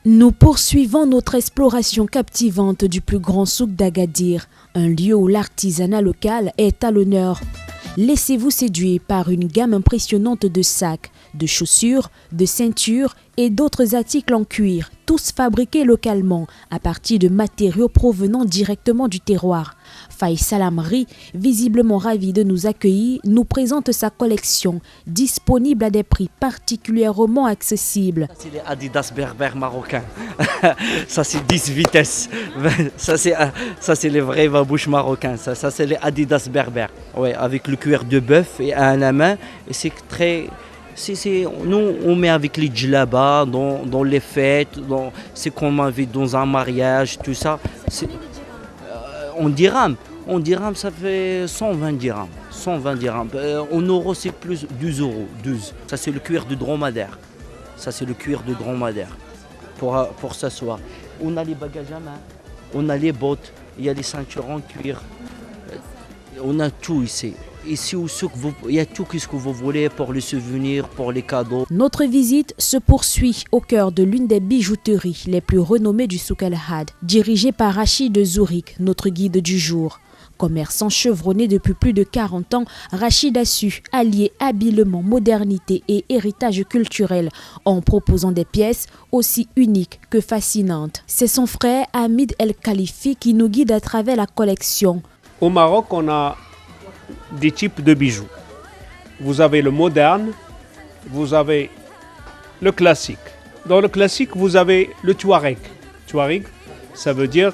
Nous poursuivons notre exploration captivante du plus grand souk d'Agadir, un lieu où l'artisanat local est à l'honneur. Laissez-vous séduire par une gamme impressionnante de sacs, de chaussures, de ceintures et d'autres articles en cuir, tous fabriqués localement à partir de matériaux provenant directement du terroir. Faisal Amri, visiblement ravi de nous accueillir, nous présente sa collection, disponible à des prix particulièrement accessibles. Ça, c'est les Adidas berbères marocains. Ça, c'est 10 vitesses. Ça, c'est les vrais babouches marocains. Ça, c'est les Adidas berbères. Ouais, avec le cuir de bœuf et à la main. Et c'est très... nous, on met avec les djellabas dans les fêtes, c'est comme on vit dans un mariage, tout ça. En dirham, ça fait 120 dirhams. 120 dirhams. En euros, c'est plus 12 euros. 12. Ça, c'est le cuir de dromadaire. Pour s'asseoir. On a les bagages à main, on a les bottes, il y a les ceintures en cuir. On a tout ici. Ici au souk, il y a tout ce que vous voulez pour les souvenirs, pour les cadeaux. Notre visite se poursuit au cœur de l'une des bijouteries les plus renommées du souk El-Had, dirigée par Rachid Zourik, notre guide du jour. Commerçant chevronné depuis plus de 40 ans, Rachid a su allier habilement modernité et héritage culturel en proposant des pièces aussi uniques que fascinantes. C'est son frère Hamid El Khalifi qui nous guide à travers la collection. Au Maroc, on a des types de bijoux. Vous avez le moderne, vous avez le classique. Dans le classique, vous avez le Touareg. Touareg, ça veut dire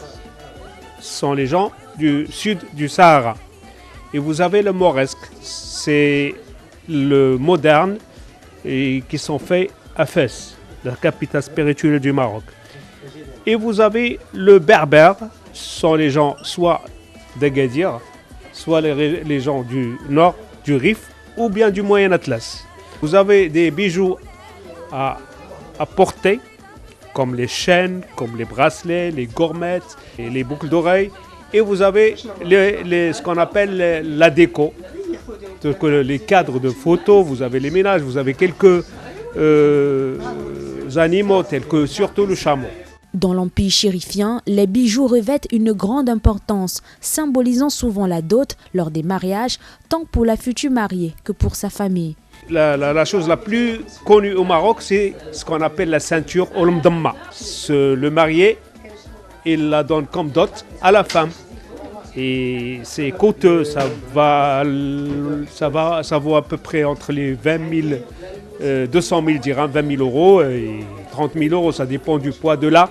sont les gens du sud du Sahara. Et vous avez le mauresque, c'est le moderne et qui sont faits à Fès, la capitale spirituelle du Maroc. Et vous avez le berbère, sont les gens soit d'Agadir, soit les gens du nord, du Rif, ou bien du Moyen Atlas. Vous avez des bijoux à porter, comme les chaînes, comme les bracelets, les gourmettes et les boucles d'oreilles. Et vous avez ce qu'on appelle la déco, les cadres de photos, vous avez les ménages, vous avez quelques animaux tels que surtout le chameau. Dans l'empire chérifien, les bijoux revêtent une grande importance, symbolisant souvent la dot lors des mariages, tant pour la future mariée que pour sa famille. La chose la plus connue au Maroc, c'est ce qu'on appelle la ceinture Olmdamma. Le marié, il la donne comme dot à la femme. Et c'est coûteux, ça vaut à peu près entre les 20 000, 200 000 dirhams, 20 000 euros et 30 000 euros, ça dépend du poids de la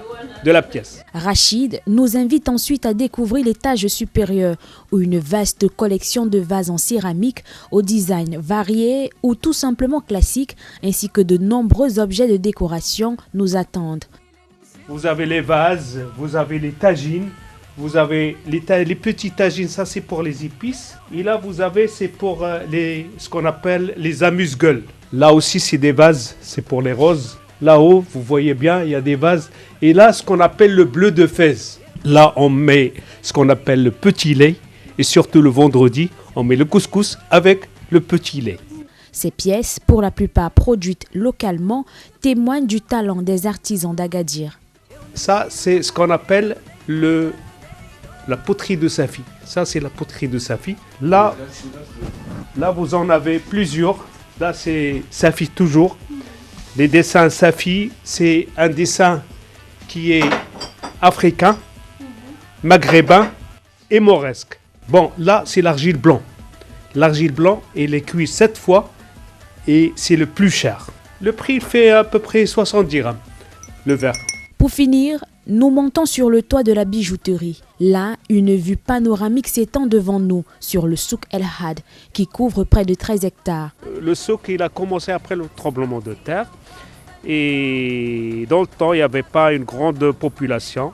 pièce. Rachid nous invite ensuite à découvrir l'étage supérieur, où une vaste collection de vases en céramique au design varié ou tout simplement classique, ainsi que de nombreux objets de décoration nous attendent. Vous avez les vases, vous avez les tagines, vous avez les petits tagines, ça c'est pour les épices. Et là vous avez, c'est pour ce qu'on appelle les amuse-gueules. Là aussi c'est des vases, c'est pour les roses. Là-haut, vous voyez bien, il y a des vases. Et là, ce qu'on appelle le bleu de Fès. Là, on met ce qu'on appelle le petit lait. Et surtout le vendredi, on met le couscous avec le petit lait. Ces pièces, pour la plupart produites localement, témoignent du talent des artisans d'Agadir. Ça, c'est ce qu'on appelle la poterie de Safi. Ça, c'est la poterie de Safi. Là, vous en avez plusieurs. Là, c'est Safi toujours. Les dessins Safi, c'est un dessin qui est africain, maghrébin et mauresque. Bon, là, c'est l'argile blanc. L'argile blanc, il est cuit 7 fois et c'est le plus cher. Le prix fait à peu près 70 dirhams, le verre. Pour finir, nous montons sur le toit de la bijouterie. Là, une vue panoramique s'étend devant nous sur le souk El-Had qui couvre près de 13 hectares. Le souk, il a commencé après le tremblement de terre. Et dans le temps, il n'y avait pas une grande population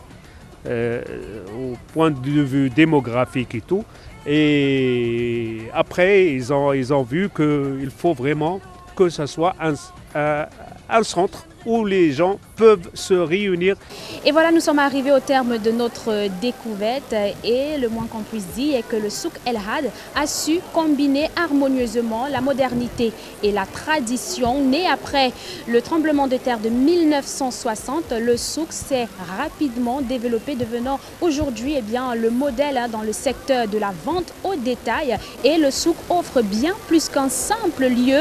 au point de vue démographique et tout. Et après, ils ont vu qu'il faut vraiment que ce soit un centre où les gens peuvent se réunir. Et voilà, nous sommes arrivés au terme de notre découverte et le moins qu'on puisse dire est que le souk El Had a su combiner harmonieusement la modernité et la tradition. Né après le tremblement de terre de 1960, le souk s'est rapidement développé, devenant aujourd'hui le modèle dans le secteur de la vente au détail. Et le souk offre bien plus qu'un simple lieu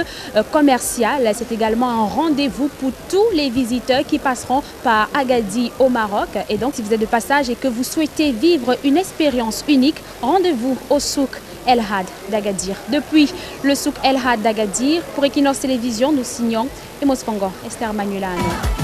commercial. C'est également un rendez-vous pour tous les visiteurs qui passeront par Agadir au Maroc. Et donc, si vous êtes de passage et que vous souhaitez vivre une expérience unique, rendez-vous au souk El Had d'Agadir. Depuis le souk El Had d'Agadir, pour Equinox Télévision, nous signons Emos Congo, Esther Manuelano.